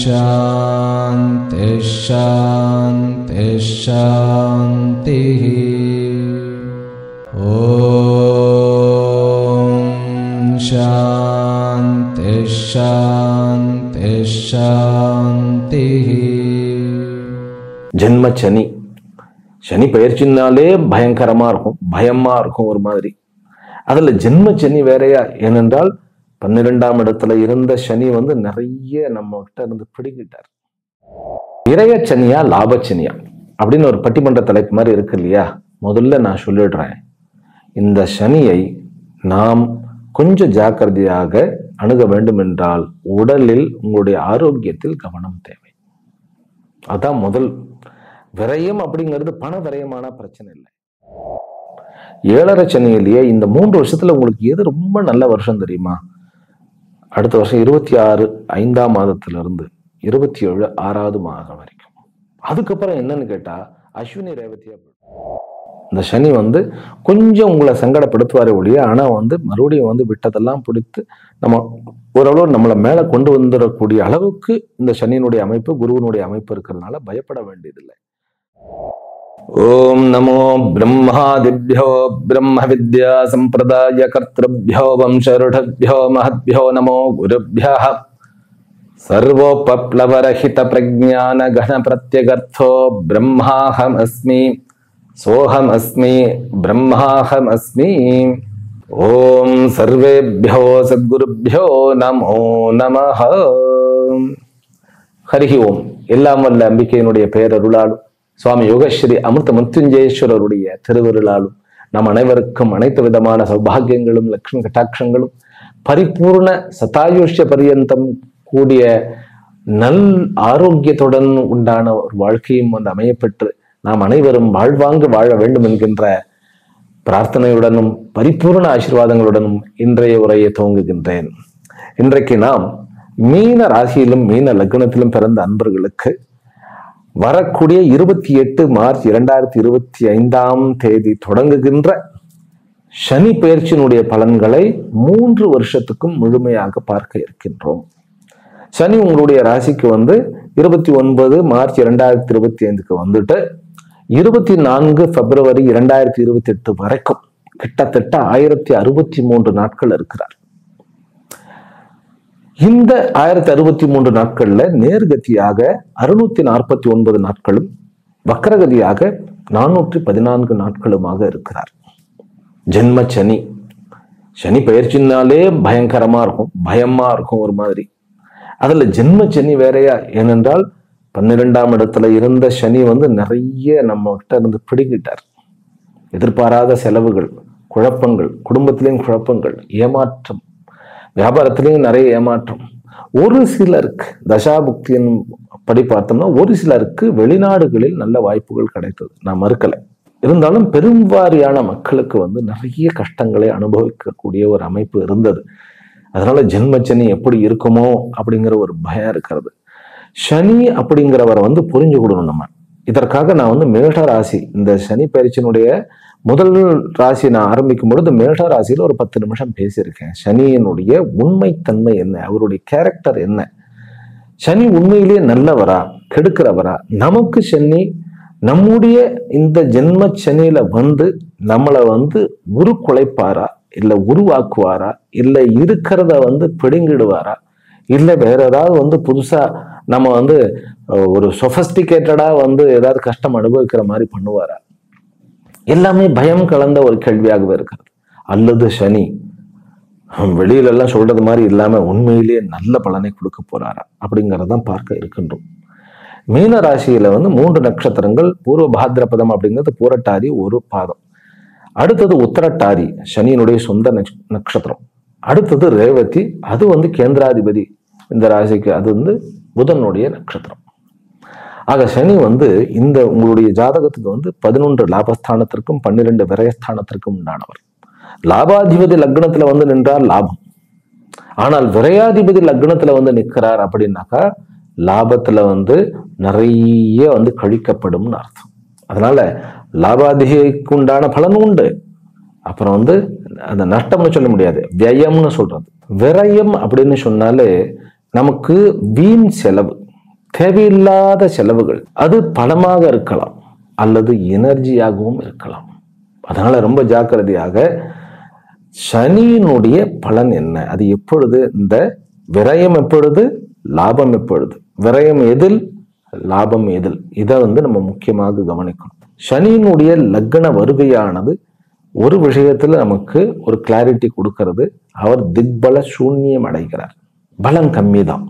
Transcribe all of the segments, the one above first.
शांति शांति शांति। ओम शांति शांति शांति। ஜென்ம சனி. சனி பயிற்சினாலே பயங்கரமா இருக்கும், பயமா இருக்கும் ஒரு மாதிரி. அதுல ஜென்ம சனி வேறையா? ஏனென்றால் 12ஆம் இடத்துல இருந்த சனி நிறைய நம்ம கிட்ட இருந்து பிடிக்கிட்டார். விரய சனியா லாபச்சனியா அப்படின்னு ஒரு பட்டிமன்ற தலைப்பு மாதிரி இருக்கு இல்லையா? முதல்ல நான் சொல்லிடுறேன், இந்த சனியை நாம் கொஞ்சம் ஜாக்கிரதையாக அணுக வேண்டும் என்றால் உடலில் உங்களுடைய ஆரோக்கியத்தில் கவனம் தேவை. அதான் முதல். விரயம் அப்படிங்கிறது பண விரயமான பிரச்சனை இல்லை. 7.5 சனியிலேயே இந்த 3 வருஷத்துல உங்களுக்கு எது ரொம்ப நல்ல வருஷம் தெரியுமா? அடுத்த வருஷம் 26 5ஆம் மாதத்திலிருந்து 27 6வது மாதம் வரைக்கும். அதுக்கப்புறம் என்னன்னு கேட்டா அஸ்வினி ரேவதியா இந்த சனி கொஞ்சம் உங்களை சங்கடப்படுத்துவாரே ஒழிய, ஆனா மறுபடியும் விட்டதெல்லாம் பிடித்து நம்ம ஓரளவு நம்மளை மேல கொண்டு வந்துடக்கூடிய அளவுக்கு இந்த சனியினுடைய அமைப்பு, குருவனுடைய அமைப்பு இருக்கிறதுனால பயப்பட வேண்டியதில்லை. ஓம் நமோ பிரம்மாதிப்யோ பிரம்ம வித்யா சம்பிரதாய கர்த்ருப்யோ வம்சருடப்யோ மஹத்யோ நமோ குருப்யः சர்வோபப்ளவரஹித பிரஜ்ஞான கண பிரத்யகர்த்தோ பிரம்மாஹம் அஸ்மி சோஹம் அஸ்மி பிரம்மாஹம் அஸ்மி. ஓம் சர்வேப்யோ சத்குருப்யோ நமோ நமஹ. ஹரிஹி ஓம். எல்லாம் வல்ல அம்பிகையினுடைய பெயரருளாலும் சுவாமி யோகஸ்ரீ அமிர்த மிருத்யுஞ்சயேஸ்வரருடைய திருவருளாலும் நம் அனைவருக்கும் அனைத்து விதமான சௌபாகியங்களும் லட்சுமி கட்டாட்சங்களும் பரிபூர்ண சதாயுஷ்ய பரியந்தம் கூடிய நல் ஆரோக்கியத்துடன் உண்டான ஒரு வாழ்க்கையும் அமையப்பெற்று நாம் அனைவரும் வாழ்வாங்கு வாழ வேண்டும் என்கின்ற பிரார்த்தனையுடனும் பரிபூர்ண ஆசீர்வாதங்களுடனும் இன்றைய உரையை துவங்குகின்றேன். இன்றைக்கு நாம் மீன ராசியிலும் மீன லக்னத்திலும் பிறந்த அன்பர்களுக்கு வரக்கூடிய 28 மார்ச் 2025ஆம் தேதி தொடங்குகின்ற சனி பெயர்ச்சியினுடைய பலன்களை 3 வருஷத்துக்கும் முழுமையாக பார்க்க இருக்கின்றோம். சனி உங்களுடைய ராசிக்கு 29 மார்ச் 2025க்கு வந்துட்டு 24 பிப்ரவரி 2028 வரைக்கும் கிட்டத்தட்ட 1063 நாட்கள் இருக்கிறார். இந்த 1063 நாட்கள்ல நேர்கதியாக 649 நாட்களும் வக்ரகதியாக 414 நாட்களுமாக இருக்கிறார். ஜென்ம சனி. சனி பயிற்சினாலே பயங்கரமா இருக்கும், பயமா இருக்கும் ஒரு மாதிரி. அதுல ஜென்ம சனி வேறையா? ஏனென்றால் 12ஆம் இடத்துல இருந்த சனி நிறைய நம்ம கிட்ட இருந்து பிடிக்கிட்டார். எதிர்பாராத செலவுகள், குழப்பங்கள், குடும்பத்திலையும் குழப்பங்கள், ஏமாற்றம், வியாபாரத்திலையும் நிறைய ஏமாற்றம். ஒரு சிலருக்கு தசாபுக்தியின் படி பார்த்தோம்னா ஒரு சிலருக்கு வெளிநாடுகளில் நல்ல வாய்ப்புகள் கிடைத்தது, நான் மறுக்கலை. இருந்தாலும் பெரும்வாரியான மக்களுக்கு நிறைய கஷ்டங்களை அனுபவிக்கக்கூடிய ஒரு அமைப்பு இருந்தது. அதனால ஜென்மச்சனி எப்படி இருக்குமோ அப்படிங்கிற ஒரு பயம் இருக்கிறது. சனி அப்படிங்கிறவரை புரிஞ்சுக்கிடணும் நம்ம. இதற்காக நான் மேஷ ராசி, இந்த சனி பயிற்சியினுடைய முதல் ராசி நான் ஆரம்பிக்கும் பொழுது மேஷ ராசியில ஒரு 10 நிமிஷம் பேசியிருக்கேன். சனியினுடைய உண்மைத்தன்மை என்ன, அவருடைய கேரக்டர் என்ன, சனி உண்மையிலேயே நல்லவரா கெடுக்கிறவரா, நமக்கு சனி நம்முடைய இந்த ஜென்ம சனியில நம்மளை உருக்குலைப்பாரா, இல்ல உருவாக்குவாரா, இல்ல இருக்கிறத பிடுங்கிடுவாரா, இல்ல வேற ஏதாவது புதுசா நம்ம ஒரு சொபஸ்டிகேட்டடா ஏதாவது கஷ்டம் அனுபவிக்கிற மாதிரி பண்ணுவாரா? எல்லாமே பயம் கலந்த ஒரு கேள்வியாகவே இருக்கிறது. அல்லது சனி வெளியில எல்லாம் சொல்றது மாதிரி இல்லாம உண்மையிலேயே நல்ல பலனை கொடுக்க போறாரா அப்படிங்கறதான் பார்க்க இருக்கின்றோம். மீன ராசியில 3 நட்சத்திரங்கள். பூர்வ பாத்ரபதம் அப்படிங்கிறது பூரட்டாதி ஒரு பாதம். அடுத்தது உத்தரட்டாதி, சனியினுடைய சொந்த நட்சத்திரம். அடுத்தது ரேவதி, அது கேந்திராதிபதி இந்த ராசிக்கு, அது புதனுடைய நட்சத்திரம். ஆக சனி இந்த உங்களுடைய ஜாதகத்துக்கு 11 லாபஸ்தானத்திற்கும் 12 விரயஸ்தானத்திற்கும் உண்டானவர். லாபாதிபதி லக்னத்துல நின்றால் லாபம். ஆனால் விரயாதிபதி லக்னத்துல நிற்கிறார் அப்படின்னாக்கா லாபத்துல நிறைய கழிக்கப்படும் அர்த்தம். அதனால லாபாதிபதிக்கு உண்டான பலன் உண்டு. அப்புறம் அந்த நஷ்டம்னு சொல்ல முடியாது, வியயம்னு சொல்றது. விரயம் அப்படின்னு சொன்னாலே நமக்கு வீண் செலவு, தேவையில்லாத செலவுகள், அது பணமாக இருக்கலாம் அல்லது எனர்ஜியாகவும் இருக்கலாம். அதனால ரொம்ப ஜாக்கிரதையாக சனியினுடைய பலன் என்ன, அது எப்பொழுது இந்த விரயம் எப்பொழுது, லாபம் எப்பொழுது, விரயம் எதில், லாபம் எதில், இதை நம்ம முக்கியமாக கவனிக்கணும். சனியினுடைய லக்ன வருகையானது ஒரு விஷயத்துல நமக்கு ஒரு கிளாரிட்டி கொடுக்கிறது. அவர் திக்பல சூன்யம் அடைகிறார். பலம் கம்மி தான்.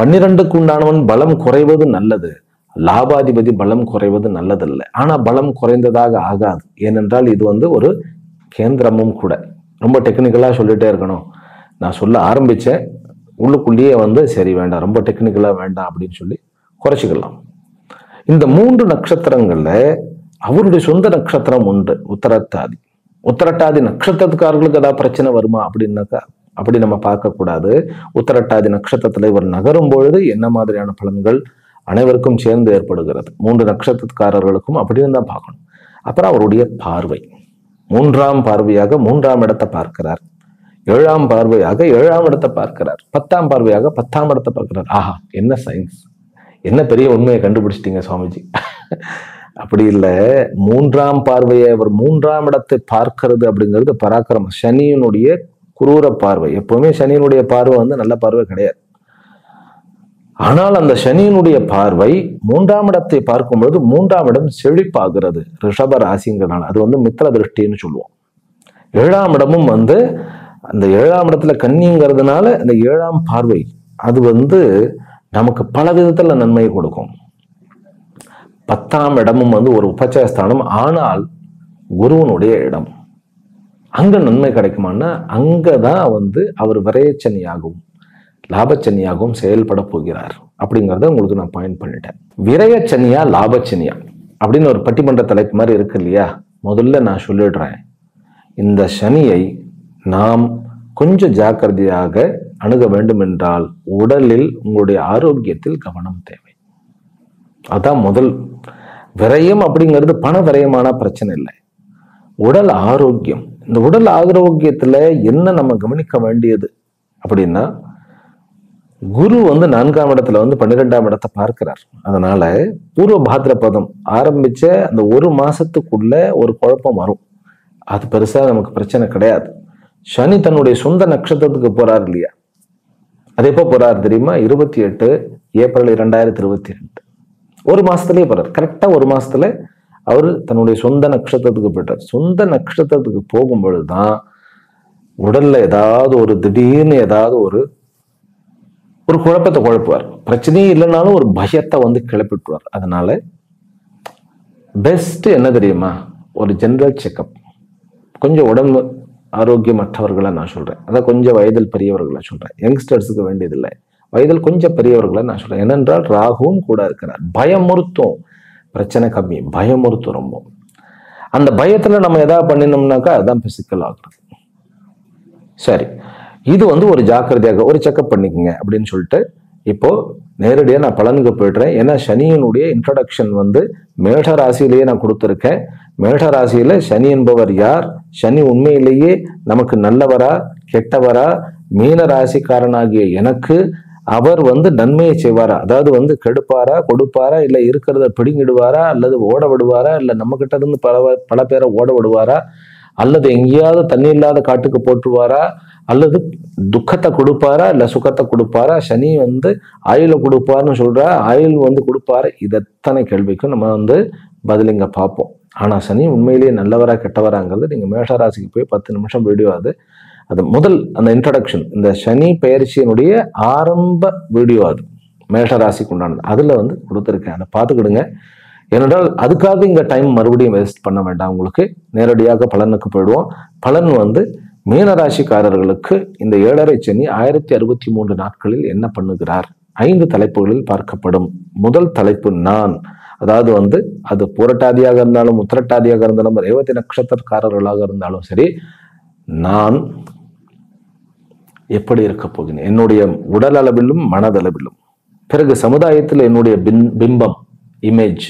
12க்கு உண்டானவன் பலம் குறைவது நல்லது, லாபாதிபதி பலம் குறைவது நல்லதல்ல. ஆனா பலம் குறைந்ததாக ஆகாது. ஏனென்றால் இது ஒரு கேந்திரமும் கூட. ரொம்ப டெக்னிக்கலா சொல்லிட்டே இருக்கணும். நான் சொல்ல ஆரம்பிச்சேன், உள்ளுக்குள்ளேயே சரி வேண்டாம், ரொம்ப டெக்னிக்கலா வேண்டாம் அப்படின்னு சொல்லி குறைச்சிக்கலாம். இந்த 3 நட்சத்திரங்கள்ல அவருடைய சொந்த நட்சத்திரம் உண்டு, உத்தரட்டாதி. உத்தரட்டாதி நட்சத்திரத்துக்காரர்களுக்கு ஏதாவது பிரச்சனை வருமா அப்படின்னாக்கா அப்படி நம்ம பார்க்க கூடாது. உத்தரட்டாதி நட்சத்திரத்துல இவர் நகரும் பொழுது என்ன மாதிரியான பலன்கள் அனைவருக்கும் சேர்ந்து ஏற்படுகிறது, 3 நட்சத்திரக்காரர்களுக்கும் அப்படின்னு தான் பார்க்கணும். அப்புறம் அவருடைய பார்வை, 3ஆம் பார்வையாக 3ஆம் இடத்தை பார்க்கிறார், 7ஆம் பார்வையாக 7ஆம் இடத்தை பார்க்கிறார், 10ஆம் பார்வையாக 10ஆம் இடத்தை பார்க்கிறார். ஆஹா, என்ன சயின்ஸ், என்ன பெரிய உண்மையை கண்டுபிடிச்சிட்டீங்க சுவாமிஜி. அப்படி இல்லை, 3ஆம் பார்வையை அவர் 3ஆம் இடத்தை பார்க்கிறது அப்படிங்கிறது பராக்கிரமம். சனியினுடைய குரூர பார்வை. எப்பவுமே சனியினுடைய பார்வை நல்ல பார்வை கிடையாது. ஆனால் அந்த சனியினுடைய பார்வை 3ஆம் இடத்தை பார்க்கும் பொழுது 3ஆம் இடம் செழிப்பாகிறது. ரிஷப ராசிங்கிறனால அது மித்திர திருஷ்டின்னு சொல்லுவோம். 7ஆம் இடமும் அந்த 7ஆம் இடத்துல கன்னிங்கிறதுனால அந்த 7ஆம் பார்வை அது நமக்கு பல விதத்துல நன்மையை கொடுக்கும். 10ஆம் இடமும் ஒரு உபச்சயஸ்தானம். ஆனால் குருவனுடைய இடம், அங்க நன்மை கிடைக்குமான்னா அங்கதான் அவர் விரயச்சனியாகவும் லாபச்சனியாகவும் செயல்பட போகிறார் அப்படிங்கிறத உங்களுக்கு நான் பாயிண்ட் பண்ணிட்டேன். விரயச்சனியா லாபச்சனியா அப்படின்னு ஒரு பட்டிமன்ற தலைப்பு மாதிரி இருக்கு இல்லையா? முதல்ல நான் சொல்லிடுறேன், இந்த சனியை நாம் கொஞ்சம் ஜாக்கிரதையாக அணுக வேண்டும் என்றால் உடலில் உங்களுடைய ஆரோக்கியத்தில் கவனம் தேவை. அதான் முதல். விரயம் அப்படிங்கிறது பண விரயமான பிரச்சனை இல்லை, உடல் ஆரோக்கியம். இந்த உடல் ஆரோக்கியத்துல என்ன நம்ம கவனிக்க வேண்டியது அப்படின்னா, குரு 4ஆம் இடத்துல 12ஆம் இடத்தை பார்க்கிறார். அதனால பூர்வ பாத்ரபதம் ஆரம்பிச்ச அந்த ஒரு மாசத்துக்குள்ள ஒரு குழப்பம் வரும். அது பெருசா நமக்கு பிரச்சனை கிடையாது. சனி தன்னுடைய சொந்த நட்சத்திரத்துக்கு போறார் இல்லையா? அது எப்போ போறார் தெரியுமா? 28 ஏப்ரல் 2022. ஒரு மாசத்துலயே போறார். கரெக்டா ஒரு மாசத்துல அவர் தன்னுடைய சொந்த நட்சத்திரத்துக்கு போயிட்டார். சொந்த நட்சத்திரத்துக்கு போகும் பொழுதுதான் உடல்ல ஏதாவது ஒரு திடீர்னு ஏதாவது ஒரு குழப்பத்தை குழப்புவார். பிரச்சனையே இல்லைனாலும் ஒரு பயத்தை கிளப்பிட்டுவார். அதனால பெஸ்ட் என்ன தெரியுமா? ஒரு ஜெனரல் செக்அப். கொஞ்சம் உடம்பு ஆரோக்கியமற்றவர்களை நான் சொல்றேன், அதான் கொஞ்சம் வயதில் பெரியவர்களை சொல்றேன். யங்ஸ்டர்ஸுக்கு வேண்டியதில்லை, வயதில் கொஞ்சம் பெரியவர்களை நான் சொல்றேன். ஏனென்றால் ராகுவும் கூட இருக்கிறார். பயமுறுத்தும், பிரச்சனை கம்மி, பயமுறுத்தும் ரொம்ப. அந்த பயத்துல நம்ம எதாவது பண்ணினோம்னாக்கா அதுதான் பிசிக்கல் ஆகுறது. சரி, இது ஒரு ஜாக்கிரதையாக ஒரு செக்அப் பண்ணிக்கோங்க அப்படின்னு சொல்லிட்டு இப்போ நேரடியா நான் பலனுக்கு போயிடுறேன். ஏன்னா சனியினுடைய இன்ட்ரடக்ஷன் மேஷ ராசியிலேயே நான் கொடுத்துருக்கேன். மேஷ ராசியில சனி என்பவர் யார், சனி உண்மையிலேயே நமக்கு நல்லவரா கெட்டவரா, மீன ராசிக்காரனாகிய எனக்கு அவர் நன்மையை செய்வாரா, அதாவது கெடுப்பாரா கொடுப்பாரா, இல்ல இருக்கிறத பிடுங்கிடுவாரா, அல்லது ஓட விடுவாரா, இல்ல நம்ம கிட்ட இருந்து பல பேரை ஓட விடுவாரா, அல்லது எங்கேயாவது தண்ணி இல்லாத காட்டுக்கு போட்டுருவாரா, அல்லது துக்கத்தை கொடுப்பாரா இல்ல சுகத்தை கொடுப்பாரா, சனி ஆயுள கொடுப்பாருன்னு சொல்றா, ஆயுள் கொடுப்பாரு. இது எத்தனை கேள்விக்கும் நம்ம பதிலிங்க பார்ப்போம். ஆனா சனி உண்மையிலேயே நல்லவரா கெட்டவராங்கிறது நீங்க மேஷராசிக்கு போய் 10 நிமிஷம் வீடியோ அது முதல் அந்த இன்ட்ரடக்ஷன், இந்த சனி பயிற்சியினுடைய ஆரம்ப வீடியோ அது மேஷராசிக்கு உண்டானது. அதுல கொடுத்துருக்கேன், அதை பார்த்துக்கிடுங்க. ஏனென்றால் அதுக்காக இங்க டைம் மறுபடியும் வேஸ்ட் பண்ண வேண்டாம். உங்களுக்கு நேரடியாக பலனுக்கு போயிடுவோம். பலன் மீனராசிக்காரர்களுக்கு இந்த 7.5 சனி 1063 நாட்களில் என்ன பண்ணுகிறார் 5 தலைப்புகளில் பார்க்கப்படும். முதல் தலைப்பு நான், அதாவது அது புரட்டாதியாக இருந்தாலும் உத்திரட்டாதியாக இருந்தாலும் ரேவதி நட்சத்திரக்காரர்களாக இருந்தாலும் சரி, நான் எப்படி இருக்க போகிறேன் என்னுடைய உடல் அளவிலும் மனதளவிலும், பிறகு சமுதாயத்தில் என்னுடைய பிம்பம் இமேஜ்,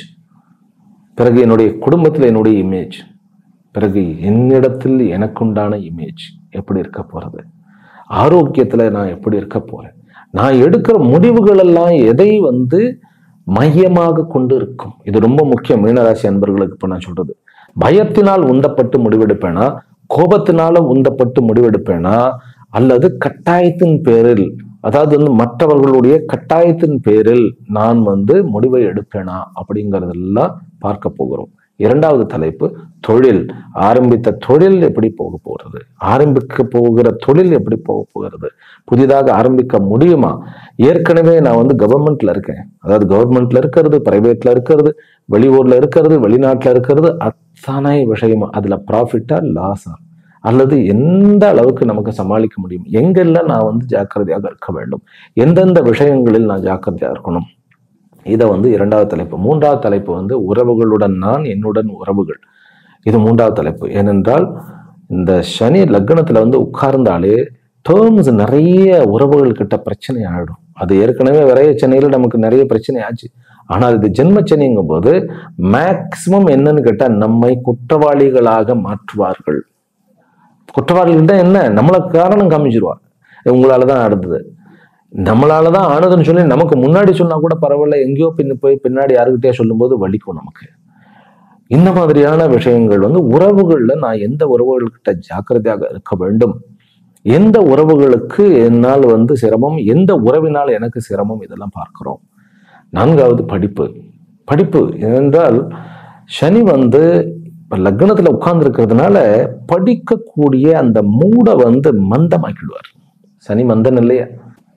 பிறகு என்னுடைய குடும்பத்தில் என்னுடைய இமேஜ், பிறகு என்னிடத்தில் எனக்குண்டான இமேஜ் எப்படி இருக்க போறது, ஆரோக்கியத்துல நான் எப்படி இருக்க போறேன், நான் எடுக்கிற முடிவுகள் எல்லாம் எதை வந்து மையமாக கொண்டு இருக்கும். இது ரொம்ப முக்கியம் மீனராசி அன்பர்களுக்கு. இப்ப நான் சொல்றது, பயத்தினால் உந்தப்பட்டு முடிவெடுப்பேனா, கோபத்தினால உந்தப்பட்டு முடிவெடுப்பேனா, அல்லது கட்டாயத்தின் பேரில், அதாவது வந்து மற்றவர்களுடைய கட்டாயத்தின் பேரில் நான் வந்து முடிவை எடுப்பேனா அப்படிங்கிறதெல்லாம் பார்க்க போகிறோம். இரண்டாவது தலைப்பு தொழில். ஆரம்பித்த தொழில் எப்படி போக போகிறது, ஆரம்பிக்க போகிற தொழில் எப்படி போக போகிறது, புதிதாக ஆரம்பிக்க முடியுமா? ஏற்கனவே நான் வந்து கவர்மெண்ட்ல இருக்கேன், அதாவது கவர்மெண்ட்ல இருக்கிறது, பிரைவேட்ல இருக்கிறது, வெளியூர்ல இருக்கிறது, வெளிநாட்டுல இருக்கிறது, அத்தனை விஷயமா அதுல ப்ராஃபிட்டா லாஸா, அல்லது எந்த அளவுக்கு நமக்கு சமாளிக்க முடியும், எங்கெல்லாம் நான் வந்து ஜாக்கிரதையாக இருக்க வேண்டும், எந்தெந்த விஷயங்களில் நான் ஜாக்கிரதையா இருக்கணும், இதை வந்து இரண்டாவது தலைப்பு. மூன்றாவது தலைப்பு வந்து உறவுகளுடன் நான், என்னுடன் உறவுகள். இது மூன்றாவது தலைப்பு. ஏனென்றால் இந்த சனி லக்னத்துல வந்து உட்கார்ந்தாலே டேர்ம்ஸ் நிறைய உறவுகள் கிட்ட பிரச்சனை ஆயிடும். அது ஏற்கனவே விரைய சனியில நமக்கு நிறைய பிரச்சனை ஆச்சு. ஆனால் இது ஜென்ம சனிங்கும் போது மேக்சிமம் என்னன்னு கேட்டா நம்மை குற்றவாளிகளாக மாற்றுவார்கள். குற்றவாளிகள் தான் என்ன, நம்மள காரணம் காமிச்சிருவா, உங்களாலதான் நடந்தது, நம்மளாலதான் ஆனதுன்னு சொல்லி நமக்கு முன்னாடி சொன்னா கூட பரவாயில்ல, எங்கேயோ போய் பின்னாடி யாருக்கிட்டே சொல்லும் போது வலிக்கும் நமக்கு. இந்த மாதிரியான விஷயங்கள் வந்து உறவுகள்ல நான் எந்த உறவுகள்கிட்ட ஜாக்கிரதையாக இருக்க வேண்டும், எந்த உறவுகளுக்கு என்னால் வந்து சிரமம், எந்த உறவினால் எனக்கு சிரமம், இதெல்லாம் பார்க்கிறோம். நான்காவது படிப்பு. படிப்பு ஏனென்றால் சனி வந்து லக்னத்துல உட்கார்ந்து இருக்கிறதுனால படிக்கக்கூடிய அந்த மூடை வந்து மந்தமாக்கிடுவார். சனி மந்தன் இல்லையா,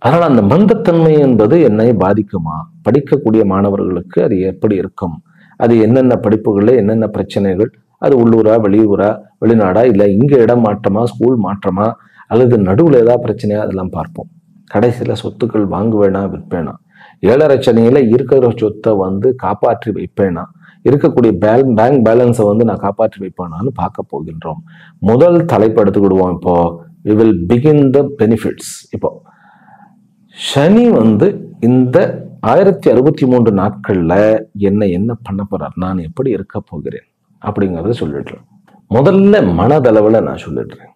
அதனால அந்த மந்தத்தன்மை என்பது என்னை பாதிக்குமா, படிக்கக்கூடிய மாணவர்களுக்கு அது எப்படி இருக்கும், அது என்னென்ன படிப்புகள்ல என்னென்ன பிரச்சனைகள், அது உள்ளூரா வெளியூரா வெளிநாடா, இல்லை இங்க இடம் மாற்றமா ஸ்கூல் மாற்றமா, அல்லது நடுவில் ஏதாவது பிரச்சனையா, அதெல்லாம் பார்ப்போம். கடைசியில சொத்துக்கள் வாங்குவேனா விற்பேனா, 7.5 சனியில இருக்கிற சொத்தை வந்து காப்பாற்றி வைப்பேனா, இருக்கக்கூடிய பேங்க் பேலன்ஸை வந்து நான் காப்பாற்றி வைப்பேனான்னு பார்க்க போகின்றோம். முதல் தலைப்பு எடுத்துக்கிடுவோம். இப்போ we will begin the benefits. இப்போ சனி வந்து இந்த 1063 நாட்கள்ல என்ன பண்ண போறார், நான் எப்படி இருக்க போகிறேன் அப்படிங்கறத சொல்லிடுறேன். முதல்ல மனதளவுல நான் சொல்லிடுறேன்.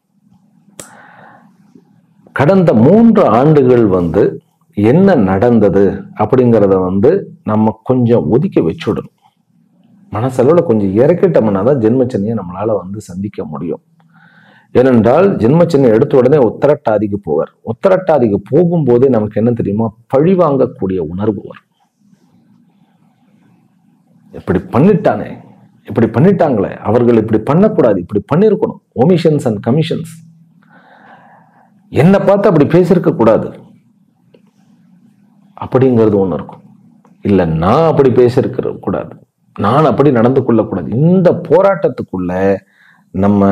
கடந்த 3 ஆண்டுகள் வந்து என்ன நடந்தது அப்படிங்கிறத வந்து நம்ம கொஞ்சம் ஒதுக்கி வச்சுடணும். மனசளவுல கொஞ்சம் இறக்கிட்டோம்னா தான் ஜென்மச்சனியை நம்மளால வந்து சந்திக்க முடியும். ஏனென்றால் ஜென்மச்சனி எடுத்த உடனே உத்தரட்டாதிக்கு போவார். உத்தரட்டாதிக்கு போகும்போதே நமக்கு என்ன தெரியுமா, பழி வாங்கக்கூடிய உணர்வு வரும். இப்படி பண்ணிட்டானே, இப்படி பண்ணிட்டாங்களே, அவர்கள் இப்படி பண்ணக்கூடாது, இப்படி பண்ணிருக்கணும், ஒமிஷன்ஸ் அண்ட் கமிஷன்ஸ், என்னை பார்த்து அப்படி பேசியிருக்க கூடாது அப்படிங்கிறது ஒண்ணு இருக்கும். இல்ல நான் அப்படி பேசியிருக்க கூடாது, நான் அப்படி நடந்து கொள்ளக்கூடாது. இந்த போராட்டத்துக்குள்ள நம்ம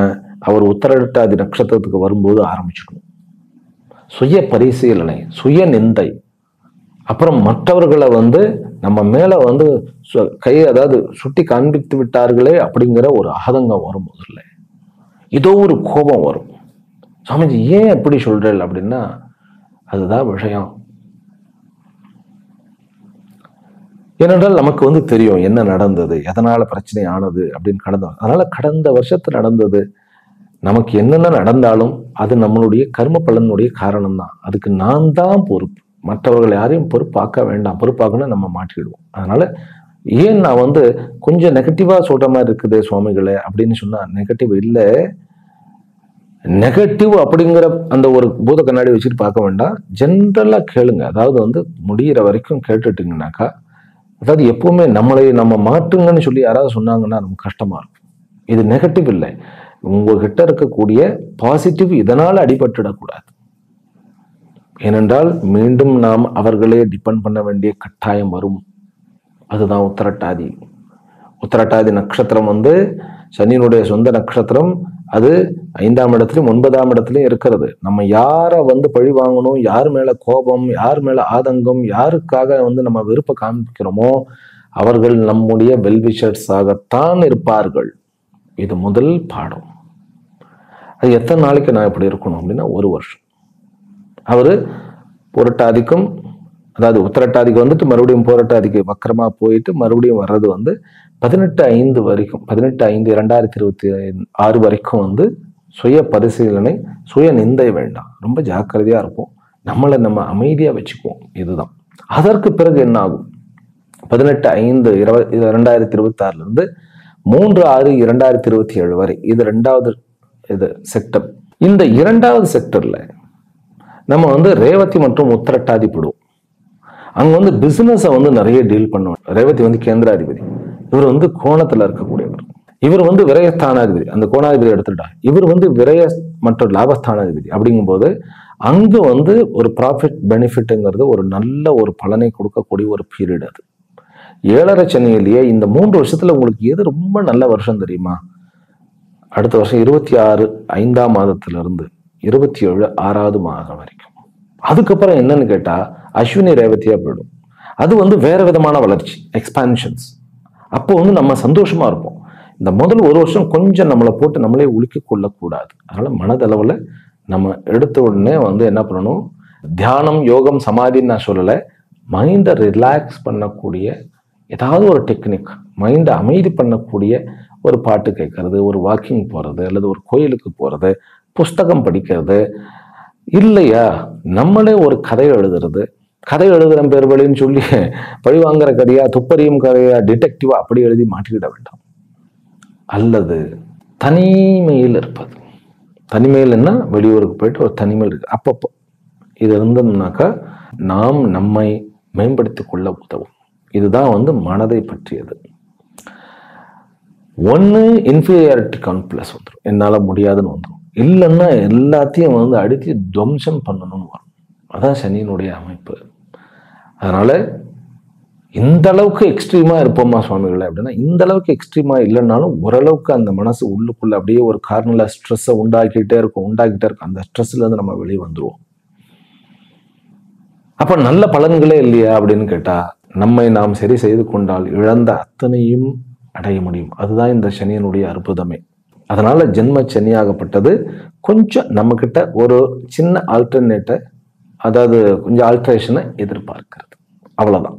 அவர் உத்தரட்டாதி நட்சத்திரத்துக்கு வரும்போது ஆரம்பிச்சுக்கணும். சுய பரிசீலனை, சுய நிந்தை, அப்புறம் மற்றவர்களை வந்து நம்ம மேல வந்து அதாவது சுட்டி காண்பித்து விட்டார்களே அப்படிங்கிற ஒரு ஆதங்கம் வரும். முதல்ல ஏதோ ஒரு கோபம் வரும். சாமிஜி ஏன் எப்படி சொல்றேன் அப்படின்னா, அதுதான் விஷயம். ஏனென்றால் நமக்கு வந்து தெரியும் என்ன நடந்தது, எதனால பிரச்சனை ஆனது அப்படின்னு அதனால கடந்த வருஷத்துல நடந்தது நமக்கு என்னென்ன நடந்தாலும் அது நம்மளுடைய கர்ம பலனுடைய காரணம் தான். அதுக்கு நான் தான் பொறுப்பு, மற்றவர்கள் யாரையும் பொறுப்பாக்க வேண்டாம். பொறுப்பாக்கணும் நம்ம மாட்டிடுவோம். அதனால ஏன் நான் வந்து கொஞ்சம் நெகட்டிவா சொல்ற மாதிரி இருக்குது சுவாமிகளே அப்படின்னு சொன்னா, நெகட்டிவ் இல்லை, நெகட்டிவ் அப்படிங்கிற அந்த ஒரு பூத கண்ணாடி வச்சுட்டு பார்க்க வேண்டாம். ஜென்ரலா கேளுங்க. அதாவது வந்து முடிகிற வரைக்கும் கேட்டுட்டீங்கன்னாக்கா, அதாவது எப்பவுமே நம்ம மாட்டுங்கன்னு சொல்லி யாராவது சொன்னாங்கன்னா நமக்கு கஷ்டமா இருக்கும். இது நெகட்டிவ் இல்லை, உங்ககிட்ட இருக்கக்கூடிய பாசிட்டிவ் இதனால அடிபட்டுடக்கூடாது. ஏனென்றால் மீண்டும் நாம் அவர்களே டிபெண்ட் பண்ண வேண்டிய கட்டாயம் வரும். அதுதான் உத்தரட்டாதி. உத்தரட்டாதி நட்சத்திரம் வந்து சனியினுடைய சொந்த நட்சத்திரம். அது 5ஆம் இடத்துலயும் 9ஆம் இடத்துலயும் இருக்கிறது. நம்ம யாரை வந்து பழி வாங்கணும், யார் மேல கோபம், யார் மேல ஆதங்கம், யாருக்காக வந்து நம்ம விருப்ப காமிக்கிறோமோ அவர்கள் நம்முடைய வெல்விஷர்ஸாகத்தான் இருப்பார்கள். இது முதல் பாடம். அது எத்தனை நாளைக்கு நான் இப்படி இருக்கணும் அப்படின்னா, 1 வருஷம். அவரு புரட்டாதிக்கும், அதாவது உத்தரட்டாதிக்கு வந்துட்டு மறுபடியும் புரட்டாதிக்கு வக்கரமா போயிட்டு மறுபடியும் வர்றது வந்து 18/5 வரைக்கும், 18/5/2026 வரைக்கும் வந்து சுய பரிசீலனை, சுய நிந்தை வேண்டாம். ரொம்ப ஜாக்கிரதையா இருப்போம். நம்மளை நம்ம அமைதியா வச்சுக்குவோம். இதுதான். அதற்கு பிறகு என்ன ஆகும்? 18/5/2026 இருந்து 3/6/2027 வரை இது 2வது செக்டர். இந்த 2வது செக்டர்ல நம்ம வந்து ரேவதி மற்றும் உத்திரட்டாதி படுவோம். அங்க வந்து பிசினஸை வந்து நிறைய டீல் பண்ணுவோம். ரேவதி வந்து கேந்திராதிபதி, இவர் வந்து கோணத்துல இருக்கக்கூடியவர். இவர் வந்து விரயஸ்தானாதிபதி, அந்த கோணாதிபதி எடுத்துட்டா. இவர் வந்து விரய மற்றும் லாபஸ்தானாதிபதி. அப்படிங்கும்போது அங்கு வந்து ஒரு ப்ராஃபிட் பெனிஃபிட்ங்கிறது ஒரு நல்ல ஒரு பலனை கொடுக்கக்கூடிய ஒரு பீரியட். அது 7.5 சனியிலேயே இந்த 3 வருஷத்துல உங்களுக்கு எது ரொம்ப நல்ல வருஷம் தெரியுமா? அடுத்த வருஷம் 26 5ஆம் மாதத்திலிருந்து 27 6வது மாதம் வரைக்கும். அதுக்கப்புறம் என்னன்னு கேட்டா அஸ்வினி ரேவதியா போயிடும். அது வந்து வேற விதமான வளர்ச்சி, எக்ஸ்பான்ஷன்ஸ். அப்போ வந்து நம்ம சந்தோஷமா இருப்போம். இந்த முதல் ஒரு வருஷம் கொஞ்சம் நம்மளை போட்டு நம்மளே உலுக்கி கொள்ளக்கூடாது. அதனால மனதளவுல நம்ம எடுத்த உடனே வந்து என்ன பண்ணணும், தியானம் யோகம் சமாதின்னு நான் சொல்லலை, மைண்டை ரிலாக்ஸ் பண்ணக்கூடிய ஏதாவது ஒரு டெக்னிக், மைண்டை அமைதி பண்ணக்கூடிய ஒரு பாட்டு கேட்கறது, ஒரு வாக்கிங் போறது, அல்லது ஒரு கோயிலுக்கு போறது, புஸ்தகம் படிக்கிறது, இல்லையா நம்மளே ஒரு கதை எழுதுறது. கதை எழுதுற பேர் வழின்னு சொல்லி பழி வாங்குற கதையா, துப்பறியும் கதையா, டிடெக்டிவா அப்படி எழுதி மாட்டிக்கிட வேண்டாம். அல்லது தனிமையில் இருப்பது. தனிமையில்னா வெளியூருக்கு போயிட்டு ஒரு தனிமையில் இருக்கு அப்பப்போ இது இருந்தோம்னாக்கா நாம் நம்மை மேம்படுத்திக் கொள்ள உதவும். இதுதான் வந்து மனதை பற்றியது. ஒன்று இன்ஃபீரியாரிட்டி காம்ப்ளெக்ஸ் வந்துடும், என்னால முடியாதுன்னு வந்துடும். இல்லைன்னா எல்லாத்தையும் வந்து அடித்து துவம்சம் பண்ணணும்னு வரும். அதான் சனியினுடைய அமைப்பு. அதனால இந்த அளவுக்கு எக்ஸ்ட்ரீமா இருப்போமா சுவாமிகளை அப்படின்னா, இந்த அளவுக்கு எக்ஸ்ட்ரீமா இல்லைன்னாலும் ஓரளவுக்கு அந்த மனசு உள்ளுக்குள்ள அப்படியே ஒரு கார்னர்ல ஸ்ட்ரெஸ்ஸை உண்டாக்கிட்டே இருக்கும். அந்த ஸ்ட்ரெஸ்ல இருந்து நம்ம வெளியே வந்துருவோம். அப்ப நல்ல பலன்களே இல்லையா அப்படின்னு கேட்டா, நம்மை நாம் சரி செய்து கொண்டால் இழந்த அத்தனையும் அடைய முடியும். அதுதான் இந்த சனியினுடைய அற்புதமே. அதனால ஜென்ம சனியாகப்பட்டது கொஞ்சம் நம்ம கிட்ட ஒரு சின்ன ஆல்டர்னேட்டை, அதாவது கொஞ்சம் ஆல்ட்ரேஷனை எதிர்பார்க்கிறது, அவ்வளவுதான்.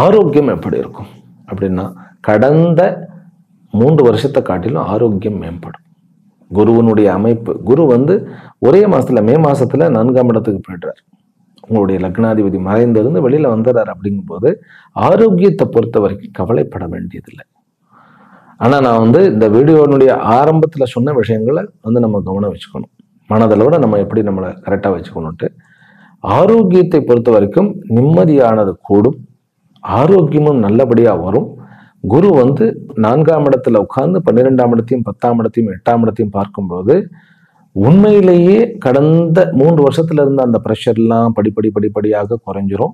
ஆரோக்கியம் எப்படி இருக்கும் அப்படின்னா, கடந்த 3 வருஷத்தை காட்டிலும் ஆரோக்கியம் மேம்படும். குருவனுடைய அமைப்பு, குரு வந்து ஒரே மாசத்துல மே மாசத்துல 4ஆம் இடத்துக்கு போயிடுறார். உங்களுடைய லக்னாதிபதி மறைந்திருந்து வெளியில வந்துடுறார். அப்படிங்கும்போது ஆரோக்கியத்தை பொறுத்த வரைக்கும் கவலைப்பட வேண்டியதில்லை. ஆனா நான் வந்து இந்த வீடியோனுடைய ஆரம்பத்துல சொன்ன விஷயங்களை வந்து நம்ம கவனம் வச்சுக்கணும். மனதளவோட நம்ம எப்படி நம்மளை கரெக்டா வச்சுக்கணும்ட்டு. ஆரோக்கியத்தை பொறுத்த வரைக்கும் நிம்மதியானது கூடும், ஆரோக்கியமும் நல்லபடியா வரும். குரு வந்து 4ஆம் இடத்துல உட்கார்ந்து 12ஆம் இடத்தையும் 10ஆம் இடத்தையும் 8ஆம் இடத்தையும் பார்க்கும்போது உண்மையிலேயே கடந்த 3 வருஷத்துல இருந்த அந்த ப்ரெஷர்லாம் படிப்படியாக குறைஞ்சிரும்.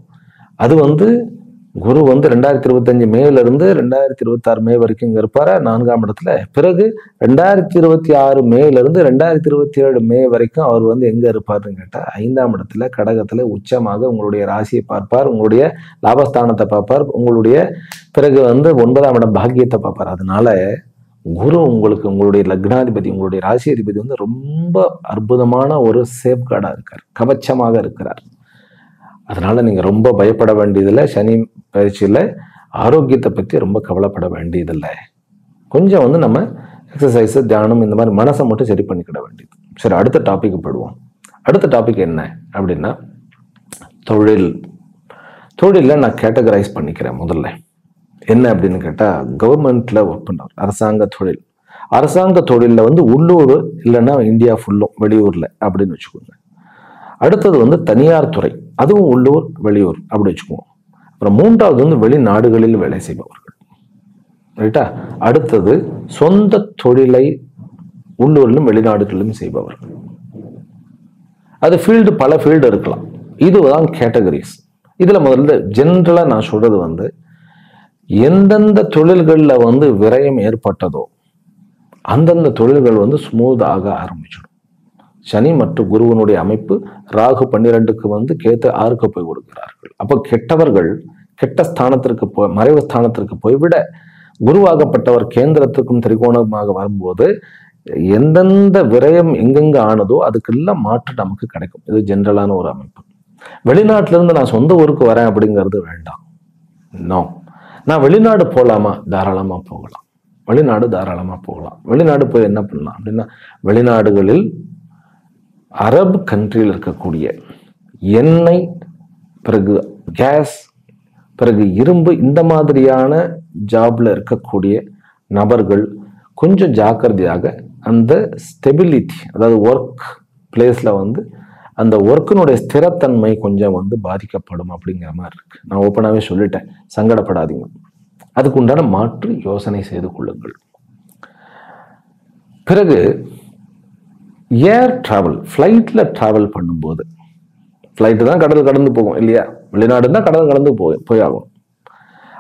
அது வந்து குரு வந்து 2025 மேல இருந்து 2026 மே வரைக்கும் இங்க இருப்பாரு 4ஆம் இடத்துல. பிறகு 2026 மேல இருந்து 2027 மே வரைக்கும் அவர் வந்து எங்க இருப்பாருன்னு கேட்டா 5ஆம் இடத்துல கடகத்துல உச்சமாக உங்களுடைய ராசியை பார்ப்பார், உங்களுடைய லாபஸ்தானத்தை பார்ப்பார், உங்களுடைய பிறகு வந்து 9ஆம் இடம் பாக்கியத்தை பார்ப்பார். அதனால குரு உங்களுக்கு, உங்களுடைய லக்னாதிபதி, உங்களுடைய ராசி அதிபதி வந்து ரொம்ப அற்புதமான ஒரு சேஃப்கார்டா இருக்கார், கவச்சமாக இருக்கிறார். அதனால நீங்க ரொம்ப பயப்பட வேண்டியதில்லை. சனி பயிற்சியில ஆரோக்கியத்தை பத்தி ரொம்ப கவலைப்பட வேண்டியதில்லை. கொஞ்சம் வந்து நம்ம எக்ஸசைஸ், தியானம் இந்த மாதிரி மனசை மட்டும் சரி பண்ணிக்கிட வேண்டியது. சரி, அடுத்த டாபிக் போடுவோம். அடுத்த டாபிக் என்ன அப்படின்னா தொழில். தொழில நான் கேட்டகரைஸ் பண்ணிக்கிறேன். முதல்ல என்ன அப்படின்னு கேட்டா, கவர்மெண்ட்ல ஒர்க் பண்றவர், அரசாங்க தொழில். அரசாங்க தொழில வந்து உள்ளூர் இல்லைன்னா இந்தியா ஃபுல்லும் வெளியூர்ல அப்படின்னு வச்சுக்கோங்க. அடுத்தது வந்து தனியார் துறை, அதுவும் உள்ளூர் வெளியூர் அப்படி வச்சுக்குவோம். அப்புறம் 3வது வந்து வெளிநாடுகளில் வேலை செய்பவர்கள், ரைட்டா. அடுத்தது சொந்த தொழிலை உள்ளூரிலும் வெளிநாடுகளிலும் செய்பவர்கள். அது ஃபீல்டு, பல ஃபீல்டு இருக்கலாம். இதுதான் கேட்டகரிஸ். இதுல முதல்ல ஜென்ரலா நான் சொல்றது வந்து, எந்தெந்த தொழில்கள்ல வந்து விரயம் ஏற்பட்டதோ அந்தந்த தொழில்கள் வந்து ஸ்மூத்தாக ஆரம்பிச்சிடும். சனி மற்றும் குருவனுடைய அமைப்பு, ராகு 12க்கு வந்து கேத்து 6க்கு போய் கொடுக்கிறார்கள். அப்போ கெட்டவர்கள் கெட்ட ஸ்தானத்திற்கு போய், மறைவு ஸ்தானத்திற்கு போய்விட குருவாகப்பட்டவர் கேந்திரத்துக்கும் திரிகோணமாக வரும்போது எந்தெந்த விரயம் எங்கெங்க ஆனதோ அதுக்கெல்லாம் மாற்று நமக்கு கிடைக்கும். இது ஜென்ரலான ஒரு அமைப்பு. வெளிநாட்டுல இருந்து நான் சொந்த ஊருக்கு வரேன் அப்படிங்கிறது வேண்டாம். நோ, நான் வெளிநாடு போகலாமா? தாராளமா போகலாம். வெளிநாடு தாராளமா போகலாம். வெளிநாடு போய் என்ன பண்ணலாம் அப்படின்னா, வெளிநாடுகளில் அரபு கண்ட்ரியில் இருக்கக்கூடிய எண்ணெய், பிறகு கேஸ், பிறகு இரும்பு, இந்த மாதிரியான ஜாப்ல இருக்கக்கூடிய நபர்கள் கொஞ்சம் ஜாக்கிரதையாக அந்த ஸ்டெபிலிட்டி, அதாவது ஒர்க் பிளேஸ்ல வந்து அந்த ஒர்க்கினுடைய ஸ்திரத்தன்மை கொஞ்சம் வந்து பாதிக்கப்படும் அப்படிங்கிற மாதிரி இருக்கு. நான் ஓப்பனாகவே சொல்லிட்டேன், சங்கடப்படாதீங்க. அதுக்கு உண்டான மாற்று யோசனை செய்து கொள்ளுங்கள். பிறகு ஏர் டிராவல், ஃப்ளைட்ல டிராவல் பண்ணும்போது, ஃப்ளைட்டு தான் கடல் கடந்து போகும் இல்லையா, வெளிநாடுன்னா கடல் கடந்து போயாகும்.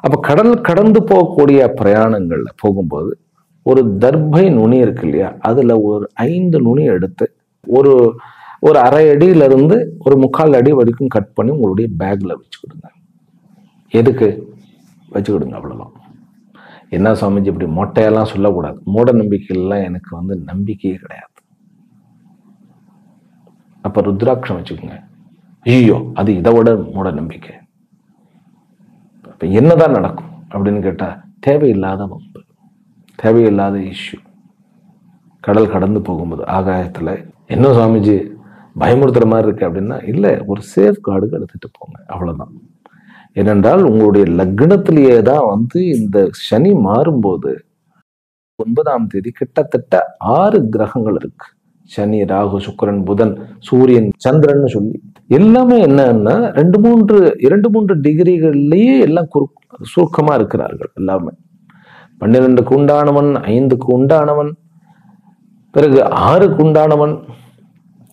அப்ப கடல் கடந்து போகக்கூடிய பிரயாணங்கள்ல போகும்போது ஒரு தர்பை நுனி இருக்கு இல்லையா, அதுல ஒரு 5 நுனி எடுத்து ஒரு அரை அடியில இருந்து ஒரு 3/4 அடி வரைக்கும் கட் பண்ணி உங்களுடைய பேக்ல வச்சுக்கிடுங்க. எதுக்கு வச்சுக்கிடுங்க, அவ்வளவுதான். என்ன சுவாமிஜி இப்படி மொட்டையெல்லாம் சொல்லக்கூடாது, மூட நம்பிக்கைலாம் எனக்கு வந்து நம்பிக்கையே கிடையாது. அப்ப ருத்ராட்சம் வச்சுக்கோங்க. ஐயோ அது இதை விட மூட நம்பிக்கை. என்னதான் நடக்கும் அப்படின்னு கேட்டா, தேவையில்லாத வம்பு, தேவையில்லாத இஷ்யூ. கடல் கடந்து போகும்போது ஆகாயத்துல என்ன சுவாமிஜி பயமுறுத்துற மாதிரி இருக்கு அப்படின்னா, இல்லை, ஒரு சேஃப் கார்டுக்கு எடுத்துட்டு போங்க, அவ்வளவுதான். ஏனென்றால் உங்களுடைய லக்னத்திலேயே தான் வந்து இந்த சனி மாறும்போது 9ஆம் தேதி கிட்டத்தட்ட 6 கிரகங்கள் இருக்கு. சனி, ராகு, சுக்கிரன், புதன், சூரியன், சந்திரன் சொல்லி எல்லாமே என்னன்னா 2-3 டிகிரிகள்லயே எல்லாம் சுருக்கமா இருக்கிறார்கள். எல்லாமே 12க்கு உண்டானவன், 5க்கு உண்டானவன், பிறகு 6க்கு உண்டானவன்,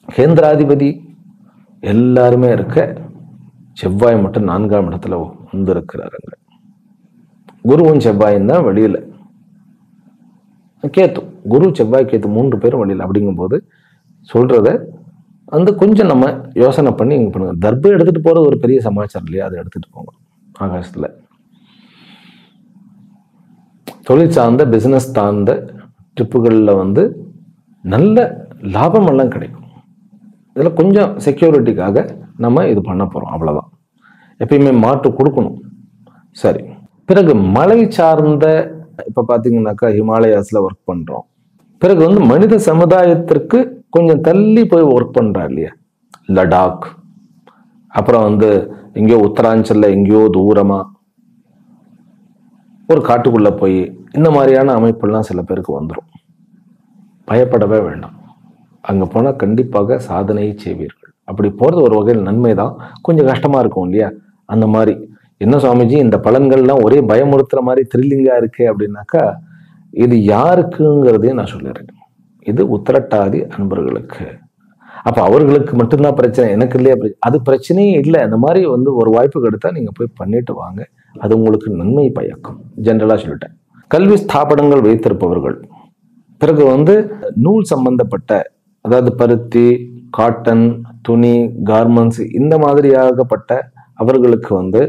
கேந்திராதிபதி எல்லாருமே இருக்க. செவ்வாய் மட்டும் 4ஆம் இடத்துல வந்து இருக்கிறாருங்க. குருவும் செவ்வாயும் தான் வெளியில, கேத்து, குரு செவ்வாய் கேத்து 3 பேரும் வெளியில. அப்படிங்கும்போது சொல்றத வந்து கொஞ்சம் நம்ம யோசனை பண்ணி இங்க பண்ணுங்க. தர்பை எடுத்துட்டு போறது ஒரு பெரிய சமாச்சாரம் இல்லையா, அதை எடுத்துட்டு போங்க. ஆகாசத்துல தொழில் சார்ந்த, பிசினஸ் சார்ந்த ட்ரிப்புகள்ல வந்து நல்ல லாபம் எல்லாம் கிடைக்கும். இதுல கொஞ்சம் செக்யூரிட்டிக்காக நம்ம இது பண்ண போறோம், அவ்வளவுதான். எப்பயுமே மாற்று கொடுக்கணும். சரி, பிறகு மலை சார்ந்த, இப்ப பாத்தீங்கன்னாக்கா ஹிமாலயாஸ்ல ஒர்க் பண்றோம். பிறகு வந்து மனித சமுதாயத்திற்கு கொஞ்சம் தள்ளி போய் ஒர்க் பண்றா இல்லையா, லடாக், அப்புறம் வந்து எங்கேயோ உத்தராஞ்சல்ல எங்கேயோ தூரமா ஒரு காட்டுக்குள்ள போய் இந்த மாதிரியான அமைப்பெல்லாம் சில பேருக்கு வந்துடும். பயப்படவே வேண்டாம். அங்க போனா கண்டிப்பாக சாதனையை செய்வீர்கள். அப்படி போறது ஒரு வகையில் நன்மை தான். கொஞ்சம் கஷ்டமா இருக்கும் இல்லையா, அந்த மாதிரி. என்ன சுவாமிஜி இந்த பலன்கள்லாம் ஒரே பயமுறுத்துற மாதிரி த்ரில்லிங்கா இருக்கு அப்படின்னாக்கா, இது யாருக்குங்கிறதையும் நான் சொல்லிடுறேன். இது உத்திரட்டாதி அன்பர்களுக்கு. அப்ப அவர்களுக்கு மட்டும்தான் பிரச்சனை, எனக்கு இல்லையா? அது பிரச்சனையே இல்லை. அந்த மாதிரி வந்து ஒரு வாய்ப்பு கிடைத்தா நீங்க போய் பண்ணிட்டு வாங்க, அது உங்களுக்கு நன்மை பயக்கும். ஜென்ரலா சொல்லிட்டேன். கல்வி ஸ்தாபனங்கள் வைத்திருப்பவர்கள், பிறகு வந்து நூல் சம்பந்தப்பட்ட, அதாவது பருத்தி, காட்டன், துணி, கார்மெண்ட்ஸ், இந்த மாதிரியாகப்பட்ட அவர்களுக்கு வந்து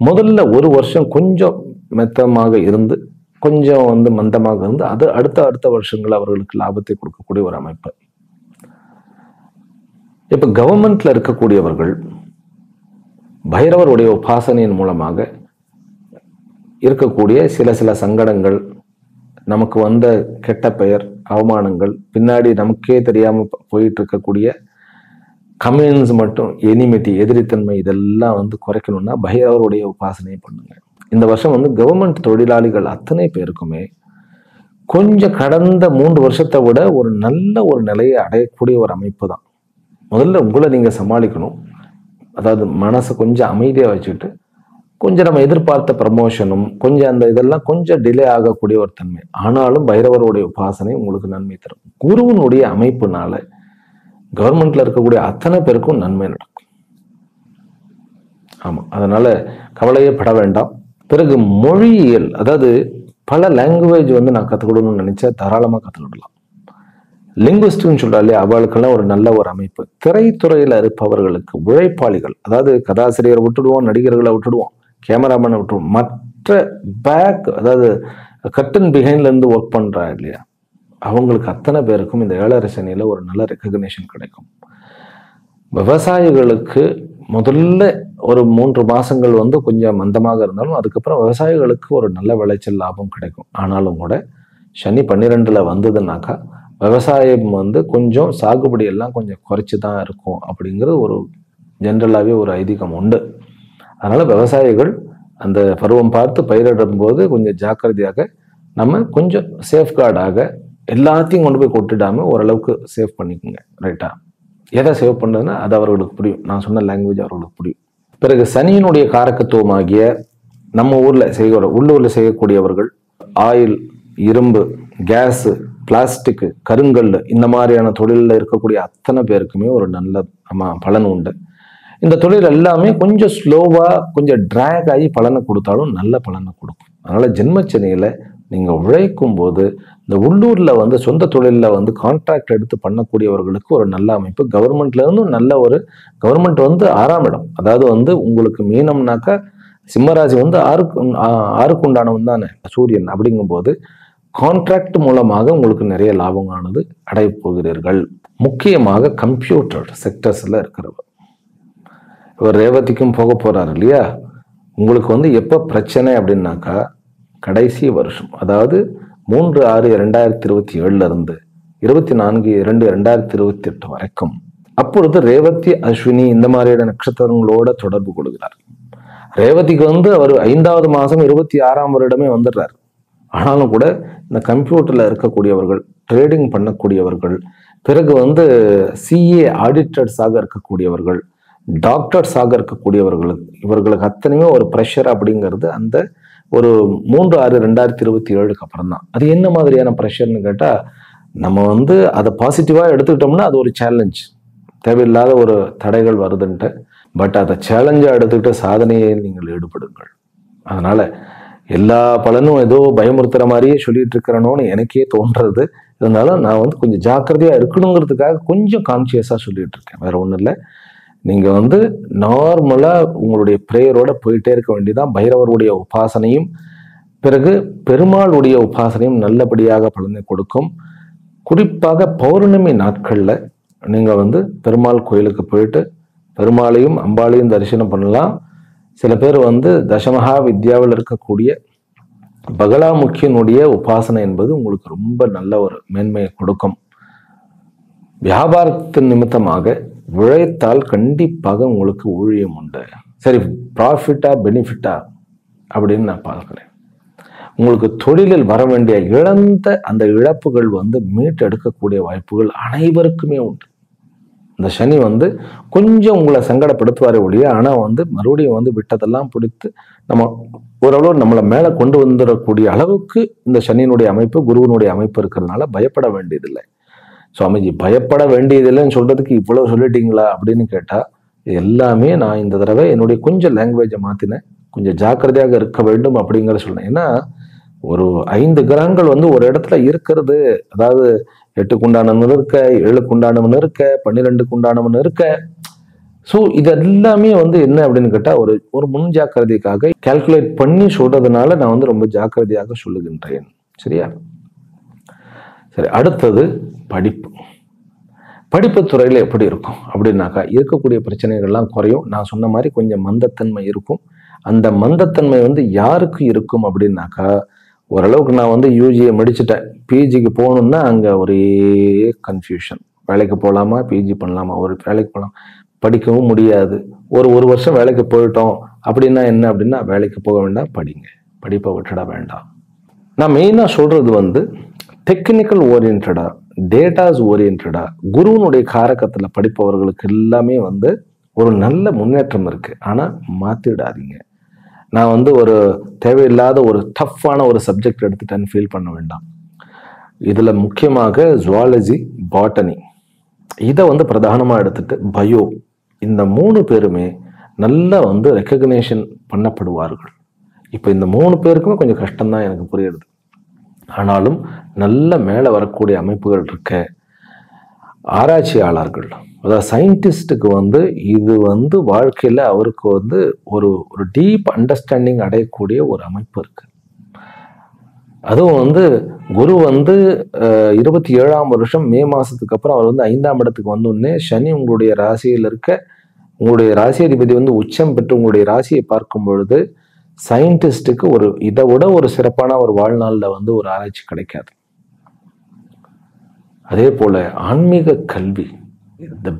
முதல்ல 1 வருஷம் கொஞ்சம் மெத்தமாக இருந்து, கொஞ்சம் வந்து மந்தமாக இருந்து, அது அடுத்த வருஷங்கள் அவர்களுக்கு லாபத்தை கொடுக்கக்கூடிய ஒரு அமைப்பு. இப்ப கவர்மெண்ட்ல இருக்கக்கூடியவர்கள் பைரவருடைய உபாசனையின் மூலமாக இருக்கக்கூடிய சில சங்கடங்கள், நமக்கு வந்த கெட்ட பெயர், அவமானங்கள், பின்னாடி நமக்கே தெரியாம போயிட்டு இருக்கக்கூடிய கமெண்ட்ஸ் மட்டும், எனிமிட்டி, எதிரித்தன்மை, இதெல்லாம் வந்து குறைக்கணும்னா பைரவருடைய உபாசனையை பண்ணுங்க. இந்த வருஷம் வந்து கவர்மெண்ட் தொழிலாளிகள் அத்தனை பேருக்குமே கொஞ்சம் கடந்த 3 வருஷத்தை விட ஒரு நல்ல ஒரு நிலையை அடையக்கூடிய ஒரு அமைப்பு தான். முதல்ல உங்களை நீங்க சமாளிக்கணும். அதாவது மனசை கொஞ்சம் அமைதியா வச்சுட்டு, கொஞ்சம் நம்ம எதிர்பார்த்த ப்ரமோஷனும் கொஞ்சம் அந்த இதெல்லாம் கொஞ்சம் டிலே ஆகக்கூடிய ஒரு தன்மை. ஆனாலும் பைரவருடைய உபாசனை உங்களுக்கு நன்மை தரும். குருவினுடைய அமைப்புனால கவர்மெண்ட்ல இருக்கக்கூடிய அத்தனை பேருக்கும் நன்மை நடக்கும். ஆமா, அதனால கவலையே பட வேண்டாம். பிறகு மொழியியல், அதாவது பல லாங்குவேஜ் வந்து நான் கத்துக்கணும்னு நினைச்சா தாராளமா கத்துக்கிடலாம். லிங்குவிஸ்ட்னு சொல்றா இல்லையா, அவளுக்கெல்லாம் ஒரு நல்ல ஒரு அமைப்பு. திரைத்துறையில இருப்பவர்களுக்கு, உழைப்பாளிகள், அதாவது கதாசிரியரை விட்டுடுவோம், நடிகர்களை விட்டுடுவோம், கேமராமேனை விட்டுடுவோம், மற்ற பேக், அதாவது கர்டன் பிஹைண்ட்ல இருந்து ஒர்க் பண்றா இல்லையா, அவங்களுக்கு அத்தனை பேருக்கும் இந்த 7.5 சனியில ஒரு நல்ல ரெக்கக்னிஷன் கிடைக்கும். விவசாயிகளுக்கு முதல்ல ஒரு 3 மாசங்கள் வந்து கொஞ்சம் மந்தமாக இருந்தாலும் அதுக்கப்புறம் விவசாயிகளுக்கு ஒரு நல்ல விளைச்சல் லாபம் கிடைக்கும். ஆனாலும் கூட சனி 12ல வந்ததுனாக்கா விவசாயம் வந்து கொஞ்சம் சாகுபடி எல்லாம் கொஞ்சம் குறைச்சி தான் இருக்கும் அப்படிங்கிறது ஒரு ஜென்ரலாகவே ஒரு ஐதீகம் உண்டு. அதனால விவசாயிகள் அந்த பருவம் பார்த்து பயிரிடும் போது கொஞ்சம் ஜாக்கிரதையாக நம்ம கொஞ்சம் சேஃப்கார்டாக எல்லாத்தையும் கொண்டு போய் கொட்டிடாம ஓரளவுக்கு சேவ் பண்ணிக்கோங்க. ரைட்டா? எதை சேவ் பண்ணுறதுன்னா அது அவர்களுக்கு புரியும். நான் சொன்ன லாங்குவேஜ் அவர்களுக்கு புரியும். பிறகு சனியினுடைய காரகத்துவமாகிய நம்ம உள்ளூர்ல செய்யக்கூடியவர்கள் ஆயில், இரும்பு, கேஸு, பிளாஸ்டிக், கருங்கல் இந்த மாதிரியான தொழிலில் இருக்கக்கூடிய அத்தனை பேருக்குமே ஒரு நல்ல பலன் உண்டு. இந்த தொழில் எல்லாமே கொஞ்சம் ஸ்லோவா கொஞ்சம் டிராக் ஆகி பலனை கொடுத்தாலும் நல்ல பலனை கொடுக்கும். அதனால ஜென்மச்சனியில நீங்க உழைக்கும் போது இந்த உள்ளூர்ல சொந்த தொழிலில் கான்ட்ராக்ட் எடுத்து பண்ணக்கூடியவர்களுக்கு ஒரு நல்ல அமைப்பு. கவர்மெண்ட்ல இருந்தும் நல்ல ஒரு கவர்மெண்ட் 6ஆம் இடம். அதாவது உங்களுக்கு மீனம்னாக்கா சிம்மராசி ஆறுக்கு உண்டானவன் தானே சூரியன். அப்படிங்கும் போது கான்ட்ராக்ட் மூலமாக உங்களுக்கு நிறைய லாபமானது அடைய போகிறீர்கள். முக்கியமாக கம்ப்யூட்டர் செக்டர்ஸ்ல இருக்கிறவர் இவர் ரேவதிக்கும் போக போறாரு இல்லையா? உங்களுக்கு எப்ப பிரச்சனை அப்படின்னாக்கா கடைசி வருஷம், அதாவது 3/6/2027 இருந்து 24/2/2028 வரைக்கும். அப்பொழுது ரேவதி, அஸ்வினி இந்த மாதிரியான நட்சத்திரங்களோட தொடர்பு கொள்கிறார். ரேவதிக்கு அவர் 5வது மாசம் 26ஆம் வருடமே வந்துடுறாரு. ஆனாலும் கூட இந்த கம்ப்யூட்டர்ல இருக்கக்கூடியவர்கள், ட்ரேடிங் பண்ணக்கூடியவர்கள், பிறகு சிஏ ஆடிட்டர்ஸாக இருக்கக்கூடியவர்கள், டாக்டர்ஸாக இவர்களுக்கு அத்தனையுமே ஒரு ப்ரெஷர் அப்படிங்கிறது அந்த ஒரு 3/6/2027 அப்புறம் தான். அது என்ன மாதிரியான ப்ரெஷர்னு கேட்டா, நம்ம அதை பாசிட்டிவா எடுத்துக்கிட்டோம்னா அது ஒரு சேலஞ்ச், தேவையில்லாத ஒரு தடைகள் வருதுன்ட்டு. பட் அதை சேலஞ்சா எடுத்துக்கிட்டு சாதனையை நீங்கள் ஈடுபடுங்கள். அதனால எல்லா பலனும் ஏதோ பயமுறுத்துற மாதிரியே சொல்லிட்டு இருக்கிறனோன்னு எனக்கே தோன்றது. இருந்தாலும் நான் கொஞ்சம் ஜாக்கிரதையா இருக்கணுங்கிறதுக்காக கொஞ்சம் கான்சியஸா சொல்லிட்டு இருக்கேன். வேற ஒன்றும் இல்லை. நீங்க நார்மலா உங்களுடைய பிரேயரோட போயிட்டே இருக்க வேண்டியதான். பைரவருடைய உபாசனையும் பிறகு பெருமாளுடைய உபாசனையும் நல்லபடியாக பலனை கொடுக்கும். குறிப்பாக பௌர்ணமி நாட்கள்ல நீங்க பெருமாள் கோயிலுக்கு போயிட்டு பெருமாளையும் அம்பாளையும் தரிசனம் பண்ணலாம். சில பேர் தசமகா வித்யாவில் இருக்கக்கூடிய பகலாமுக்கியனுடைய உபாசனை என்பது உங்களுக்கு ரொம்ப நல்ல ஒரு மேன்மையை கொடுக்கும். வியாபாரத்தின் நிமித்தமாக உழைத்தால் கண்டிப்பாக உங்களுக்கு ஊழியம் உண்டு. சரி, ப்ராஃபிட்டா பெனிஃபிட்டா அப்படின்னு நான் பார்க்கிறேன். உங்களுக்கு தொழிலில் வர வேண்டிய இழந்த அந்த இழப்புகள் மீட்டெடுக்கக்கூடிய வாய்ப்புகள் அனைவருக்குமே உண்டு. இந்த சனி கொஞ்சம் உங்களை சங்கடப்படுத்துவாரே ஒழிய, ஆனா மறுபடியும் விட்டதெல்லாம் பிடித்து நம்ம ஓரளவு நம்மளை மேல கொண்டு வந்துடக்கூடிய அளவுக்கு இந்த சனியினுடைய அமைப்பு, குருவனுடைய அமைப்பு இருக்கிறதுனால பயப்பட வேண்டியதில்லை. சுவாமிஜி பயப்பட வேண்டியதில்லைன்னு சொல்றதுக்கு இவ்வளவு சொல்லிட்டீங்களா அப்படின்னு கேட்டா, எல்லாமே நான் இந்த தடவை என்னுடைய கொஞ்சம் லாங்குவேஜை மாத்தினேன். கொஞ்சம் ஜாக்கிரதையாக இருக்க வேண்டும் அப்படிங்கிற சொன்னேன். ஏன்னா ஒரு 5 கிரகங்கள் ஒரு இடத்துல இருக்கிறது, அதாவது 8க்கு உண்டானவன் இருக்க, 7க்கு உண்டானவன் இருக்க, 12க்கு உண்டானவன் இருக்க. ஸோ இது எல்லாமே என்ன அப்படின்னு கேட்டா ஒரு முன் ஜாக்கிரதைக்காக கால்குலேட் பண்ணி சொல்றதுனால நான் ரொம்ப ஜாக்கிரதையாக சொல்லுகின்றேன். சரியா? சரி, அடுத்தது படிப்பு துறையில எப்படி இருக்கும் அப்படின்னாக்கா, இருக்கக்கூடிய பிரச்சனைகள்லாம் குறையும். நான் சொன்ன மாதிரி கொஞ்சம் மந்தத்தன்மை இருக்கும். அந்த மந்தத்தன்மை யாருக்கு இருக்கும் அப்படின்னாக்கா, ஓரளவுக்கு நான் யூஜியை முடிச்சுட்டேன், பிஜிக்கு போகணும்னா அங்க ஒரே கன்ஃபியூஷன். வேலைக்கு போகலாமா, பிஜி பண்ணலாமா, ஒரு வேலைக்கு போகலாம், படிக்கவும் முடியாது. ஒரு வருஷம் வேலைக்கு போயிட்டோம் அப்படின்னா என்ன அப்படின்னா, வேலைக்கு போக வேண்டாம், படிப்பை விட்டுட வேண்டாம். நான் மெயினா சொல்றது டெக்னிக்கல் ஓரியன்டா, டேட்டாஸ் ஓரியன்டா, குருவனுடைய காரகத்துல படிப்பவர்களுக்கு எல்லாமே ஒரு நல்ல முன்னேற்றம் இருக்கு. ஆனா மாத்திடாதீங்க. நான் ஒரு தேவையில்லாத ஒரு டஃப்பான ஒரு சப்ஜெக்ட் எடுத்துட்டேன்னு ஃபீல் பண்ண வேண்டாம். இதுல முக்கியமாக ஜுவாலஜி, பாட்டனி இதை பிரதானமா எடுத்துட்டு பயோ, இந்த 3 பேருமே நல்லா ரெக்கக்னேஷன் பண்ணப்படுவார்கள். இப்ப இந்த 3 பேருக்குமே கொஞ்சம் கஷ்டம்தான் எனக்கு புரியுது. ஆனாலும் நல்ல மேல வரக்கூடிய அமைப்புகள் இருக்க. ஆராய்ச்சியாளர்கள், அதாவது சயின்டிஸ்டுக்கு இது வாழ்க்கையில அவருக்கு ஒரு டீப் அண்டர்ஸ்டாண்டிங் அடையக்கூடிய ஒரு அமைப்பு இருக்கு. அதுவும் குரு 27ஆம் வருஷம் மே மாசத்துக்கு அப்புறம் அவர் 5ஆம் இடத்துக்கு வந்தோடனே சனி உங்களுடைய ராசியில் இருக்க, உங்களுடைய ராசி அதிபதி உச்சம் பெற்று உங்களுடைய ராசியை பார்க்கும் பொழுது சயின்டிஸ்டுக்கு இதை விட ஒரு சிறப்பான ஒரு வாழ்நாள்ல ஒரு ஆராய்ச்சி கிடைக்காது. அதே போல ஆன்மீக கல்வி, த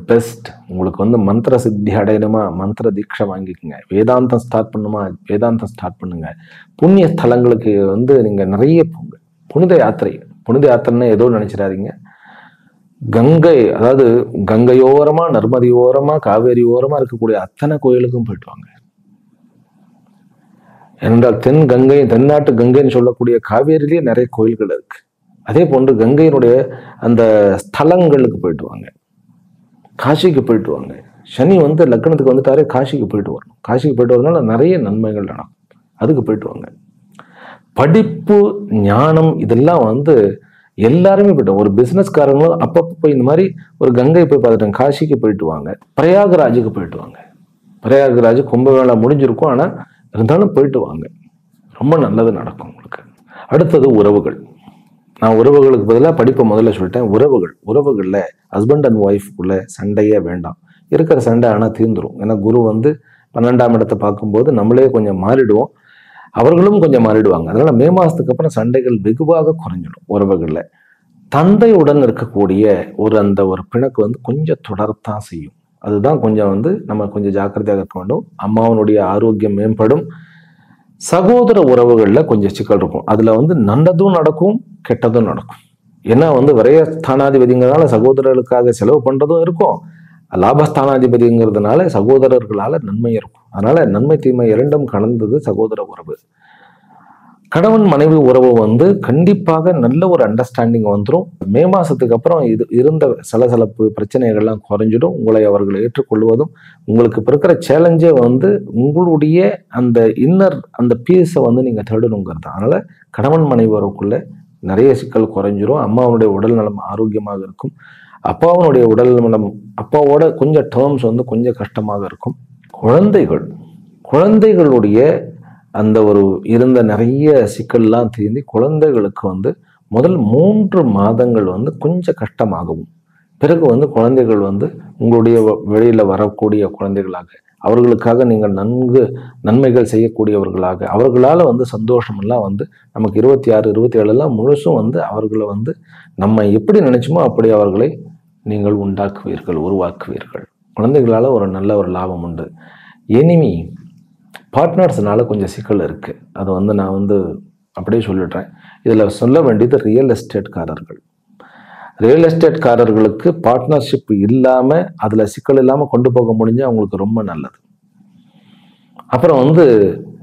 பெஸ்ட். உங்களுக்கு வந்து மந்திர சித்தி அடையணுமா, மந்திர தீட்சை வாங்கிக்கோங்க. வேதாந்தம் ஸ்டார்ட் பண்ணுமா, வேதாந்தம் ஸ்டார்ட் பண்ணுங்க. புண்ணிய ஸ்தலங்களுக்கு வந்து நீங்க நிறைய போங்க. புனித யாத்திரைன்னா ஏதோ நினைச்சிடாதீங்க. கங்கை, அதாவது கங்கையோரமா, நர்மதி ஓரமா, காவேரி ஓரமா இருக்கக்கூடிய அத்தனை கோயிலுக்கும் போயிட்டு வாங்க. ஏனென்றால் தென்னாட்டு கங்கைன்னு சொல்லக்கூடிய காவேரியிலேயே நிறைய கோயில்கள் இருக்கு. அதே போன்று கங்கையினுடைய அந்த ஸ்தலங்களுக்கு போயிட்டு வாங்க. காசிக்கு போயிட்டு வாங்க. சனி வந்து லக்னத்துக்கு வந்துட்டாரே காசிக்கு போயிட்டு வரணும். காசிக்கு போயிட்டு வரதுனால நிறைய நன்மைகள் நடக்கும். அதுக்கு போயிட்டு வாங்க. படிப்பு, ஞானம் இதெல்லாம் வந்து எல்லாருமே போயிட்டோம். ஒரு பிசினஸ்காரங்களும் அப்பப்போ போய் இந்த மாதிரி ஒரு கங்கை போய் பார்த்துட்டாங்க. காசிக்கு போயிட்டு வாங்க. பிரயாகராஜுக்கு போயிட்டு வாங்க. பிரயாகராஜ் கும்பமேளா முடிஞ்சிருக்கும், ஆனா இருந்தாலும் போயிட்டு வாங்க. ரொம்ப நல்லது நடக்கும் உங்களுக்கு. அடுத்தது உறவுகள். நான் உறவுகளுக்கு பதிலாக படிப்பை முதல்ல சொல்லிட்டேன். உறவுகள்ல ஹஸ்பண்ட் அண்ட் ஒய்ஃப்குள்ள சண்டையே வேண்டாம். இருக்கிற சண்டை ஆனால் தீர்ந்துரும். ஏன்னா குரு வந்து 12ஆம் இடத்தை பார்க்கும்போது நம்மளே கொஞ்சம் மாறிடுவோம், அவர்களும் கொஞ்சம் மாறிடுவாங்க. அதனால மே மாசத்துக்கு அப்புறம் சண்டைகள் வெகுவாக குறைஞ்சிடும். உறவுகள்ல தந்தையுடன் இருக்கக்கூடிய ஒரு பிணக்கு வந்து கொஞ்சம் தொடரத்தான் செய்யும். அதுதான் கொஞ்சம் வந்து நம்ம கொஞ்சம் ஜாக்கிரதையாக இருக்க வேண்டும். அம்மாவனுடைய ஆரோக்கியம் மேம்படும். சகோதர உறவுகள்ல கொஞ்சம் சிக்கல் இருக்கும். அதுல வந்து நல்லதும் நடக்கும், கெட்டதும் நடக்கும். ஏன்னா வந்து விரயஸ்தானாதிபதிங்கிறதுனால சகோதரர்களுக்காக செலவு பண்றதும் இருக்கும், லாபஸ்தானாதிபதிங்கிறதுனால சகோதரர்களால நன்மை இருக்கும். அதனால நன்மை தீமை இரண்டும் கலந்தது சகோதர உறவு. கணவன் மனைவி உறவு வந்து கண்டிப்பாக நல்ல ஒரு அண்டர்ஸ்டாண்டிங் வந்துடும். மே மாசத்துக்கு அப்புறம் இது இருந்த சலசலப்பு பிரச்சனைகள்லாம் குறைஞ்சிடும். உங்களை அவர்கள் ஏற்றுக்கொள்வதும், உங்களுக்கு இருக்கிற சேலஞ்சே வந்து உங்களுடைய அந்த இன்னர் அந்த பீஸை வந்து நீங்க தேடணுங்கிறது. அதனால கணவன் மனைவி உறவுக்குள்ள நிறைய சிக்கல் குறைஞ்சிரும். அம்மாவனுடைய உடல் நலம் ஆரோக்கியமாக இருக்கும். அப்பாவனுடைய உடல் நலம், அப்பாவோட கொஞ்சம் டேர்ம்ஸ் வந்து கொஞ்சம் கஷ்டமாக இருக்கும். குழந்தைகளுடைய அந்த இருந்த நிறைய சிக்கல்லாம் தீர்ந்து குழந்தைகளுக்கு வந்து முதல் 3 மாதங்கள் வந்து கொஞ்சம் கஷ்டமாகவும், பிறகு வந்து குழந்தைகள் வந்து உங்களுடைய வெளியில வரக்கூடிய குழந்தைகளாக, அவர்களுக்காக நீங்கள் நன்கு நன்மைகள் செய்யக்கூடியவர்களாக, அவர்களால வந்து சந்தோஷம் எல்லாம் வந்து நமக்கு 26, 27 எல்லாம் முழுசும் வந்து அவர்களை வந்து நம்ம எப்படி நினைச்சோமோ அப்படி அவர்களை நீங்கள் உருவாக்குவீர்கள். குழந்தைகளால ஒரு நல்ல ஒரு லாபம் உண்டு. எனிமி பார்ட்னர்ஸ்னால கொஞ்சம் சிக்கல் இருக்கு. அதை வந்து நான் வந்து அப்படியே சொல்லிடுறேன். இதுல சொல்ல வேண்டியது ரியல் எஸ்டேட்காரர்களுக்கு பார்ட்னர்ஷிப் இல்லாம அதுல சிக்கல் இல்லாம கொண்டு போக முடிஞ்சா அவங்களுக்கு ரொம்ப நல்லது. அப்புறம் வந்து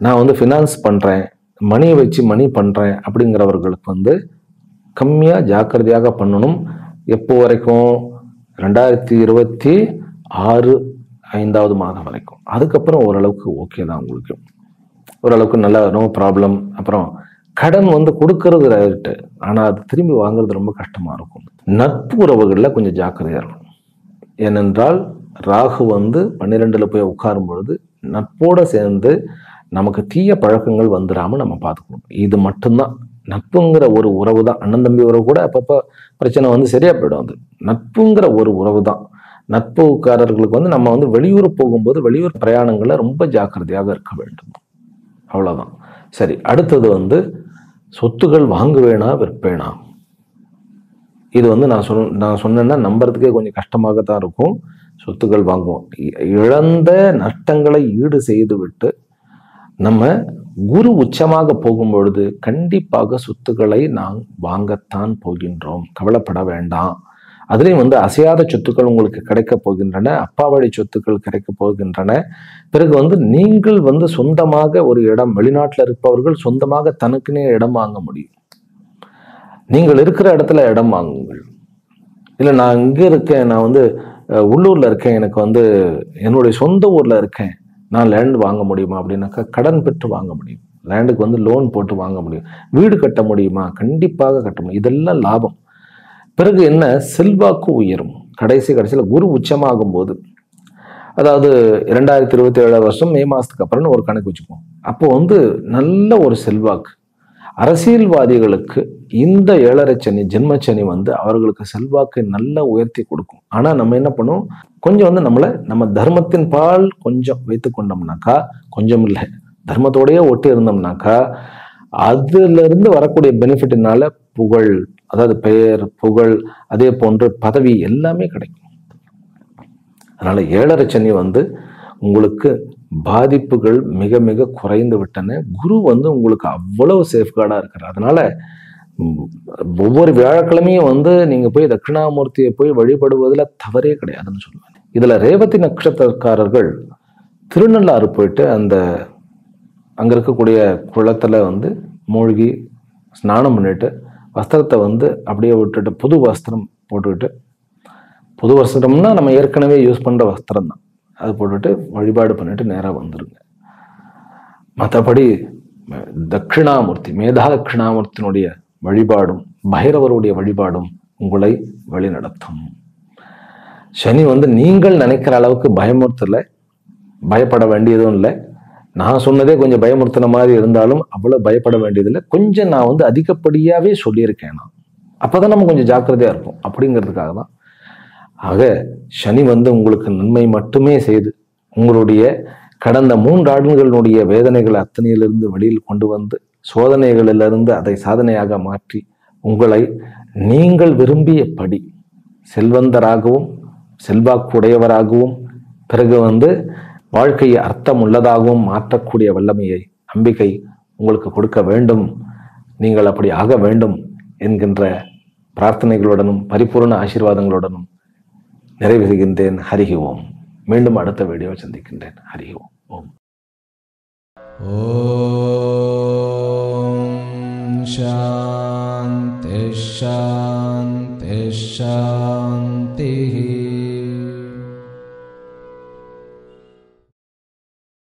நான் வந்து ஃபினான்ஸ் பண்றேன், மணியை வச்சு மணி பண்றேன் அப்படிங்கிறவர்களுக்கு வந்து கம்மியா ஜாக்கிரதையாக பண்ணணும். எப்போ வரைக்கும்? 2026 5வது மாதம் வரைக்கும். அதுக்கப்புறம் ஓரளவுக்கு ஓகே தான், உங்களுக்கு ஓரளவுக்கு நல்லா, நோ ப்ராப்ளம். அப்புறம் கடன் வந்து கொடுக்கறது ரைட்டு, ஆனா அது திரும்பி வாங்குறது ரொம்ப கஷ்டமா இருக்கும். நட்பு உறவுகள்ல கொஞ்சம் ஜாக்கிரதையா இருக்கணும். ஏனென்றால் ராகு வந்து 12ல போய் உட்காரும் பொழுது நட்போட சேர்ந்து நமக்கு தீய பழக்கங்கள் வந்துடாம நம்ம பார்த்துக்கணும். இது மட்டும்தான். நட்புங்கிற ஒரு உறவு தான். அண்ணன் தம்பி உறவு கூட அப்பப்போ பிரச்சனை வந்து சரியா போயிடும். அது நட்புங்கிற ஒரு உறவு தான். நட்புக்காரர்களுக்கு வந்து நம்ம வந்து வெளியூர் போகும்போது வெளியூர் பிரயாணங்கள்ல ரொம்ப ஜாக்கிரதையாக இருக்க வேண்டும். அவ்வளவுதான். சரி, அடுத்தது வந்து சொத்துகள் வாங்குவேனா விற்பேனா? இது வந்து நான் சொன்னேன்னா நம்புறதுக்கே கொஞ்சம் கஷ்டமாகத்தான் இருக்கும். சொத்துக்கள் வாங்குவோம். இழந்த நஷ்டங்களை ஈடு செய்து விட்டு நம்ம குரு உச்சமாக போகும் பொழுது கண்டிப்பாக சொத்துக்களை நாம் வாங்கத்தான் போகின்றோம். கவலைப்பட வேண்டாம். அதுலேயும் வந்து அசையாத சொத்துக்கள் உங்களுக்கு கிடைக்க போகின்றன, அப்பாவழி சொத்துக்கள் கிடைக்க போகின்றன. பிறகு வந்து நீங்கள் வந்து சொந்தமாக ஒரு இடம், வெளிநாட்டில் இருப்பவர்கள் சொந்தமாக தனக்குனே இடம் வாங்க முடியும். நீங்கள் இருக்கிற இடத்துல இடம் வாங்குங்கள். இல்லை நான் இங்கே இருக்கேன், நான் வந்து உள்ளூர்ல இருக்கேன், எனக்கு வந்து என்னுடைய சொந்த ஊர்ல இருக்கேன், நான் லேண்ட் வாங்க முடியுமா அப்படின்னாக்கா கடன் பெற்று வாங்க முடியும். லேண்டுக்கு வந்து லோன் போட்டு வாங்க முடியும். வீடு கட்ட முடியுமா? கண்டிப்பாக கட்ட முடியும். இதெல்லாம் லாபம். பிறகு என்ன? செல்வாக்கு உயரும். கடைசியில் குரு உச்சமாகும் போது, அதாவது 2027 வருஷம் மே மாசத்துக்கு அப்புறம் ஒரு கணக்கு வச்சுப்போம். அப்போ வந்து நல்ல ஒரு செல்வாக்கு. அரசியல்வாதிகளுக்கு இந்த 7.5 சனி, ஜென்மச்சனி வந்து அவர்களுக்கு செல்வாக்கை நல்லா உயர்த்தி கொடுக்கும். ஆனா நம்ம என்ன பண்ணுவோம், கொஞ்சம் வந்து நம்ம தர்மத்தின் பால் கொஞ்சம் வைத்து கொண்டோம்னாக்கா, கொஞ்சம் இல்லை தர்மத்தோடய ஒட்டி இருந்தோம்னாக்கா அதுல இருந்து வரக்கூடிய பெனிஃபிட்னால புகழ், அதாவது பெயர் புகழ், அதே போன்று பதவி எல்லாமே கிடைக்கும். அதனால 7.5 சனி உங்களுக்கு பாதிப்புகள் மிக மிக குறைந்து விட்டன. குரு உங்களுக்கு அவ்வளவு சேஃப்கார்டா இருக்கிறார். அதனால ஒவ்வொரு வியாழக்கிழமையும் நீங்க போய் தட்சிணாமூர்த்தியை போய் வழிபடுவதில் தவறே கிடையாதுன்னு சொல்லுவாங்க. இதுல ரேவதி நட்சத்திரக்காரர்கள் திருநள்ளாறு போயிட்டு அங்க இருக்கக்கூடிய குளத்துல மூழ்கி ஸ்நானம் பண்ணிட்டு வஸ்திரத்தை அப்படியே விட்டுட்டு புது வஸ்திரம் போட்டுக்கிட்டு, புது வஸ்திரம்னா நம்ம ஏற்கனவே யூஸ் பண்ற வஸ்திரம் தான், அது போட்டுட்டு வழிபாடு பண்ணிட்டு நேரா வந்துருங்க. மற்றபடி தட்சிணாமூர்த்தி, மேதா தட்சிணாமூர்த்தியினுடைய வழிபாடும் பைரவருடைய வழிபாடும் உங்களை வழிநடத்தும். சனி நீங்கள் நினைக்கிற அளவுக்கு பயமுறுத்தல, பயப்பட வேண்டியதும் இல்லை. நான் சொன்னதே கொஞ்சம் பயமுறுத்தின மாதிரி இருந்தாலும் அவ்வளவு பயப்பட வேண்டியதில்லை. கொஞ்சம் நான் அதிகப்படியாவே சொல்லியிருக்கேன். நான் அப்பதான் நம்ம கொஞ்சம் ஜாக்கிரதையா இருப்போம் அப்படிங்கிறதுக்காக தான். ஆக சனி உங்களுக்கு நன்மை மட்டுமே செய்து உங்களுடைய கடந்த 3 ஆண்டுகளுடைய வேதனைகள் அத்தனையிலிருந்து வெளியில் கொண்டு சோதனைகளிலிருந்து அதை சாதனையாக மாற்றி உங்களை நீங்கள் விரும்பியபடி செல்வந்தராகவும் செல்வாக்குடையவராகவும் பிறகு வாழ்க்கையை அர்த்தம் உள்ளதாகவும் மாற்றக்கூடிய வல்லமையை அம்பிகை உங்களுக்கு கொடுக்க வேண்டும். நீங்கள் அப்படி ஆக வேண்டும் என்கின்ற பிரார்த்தனைகளுடனும் பரிபூர்ண ஆசீர்வாதங்களுடனும் நிறைவு செய்கின்றேன். ஹரிஹி ஓம். மீண்டும் அடுத்த வீடியோ சந்திக்கின்றேன். ஹரிஹி ஓம். ஓம்.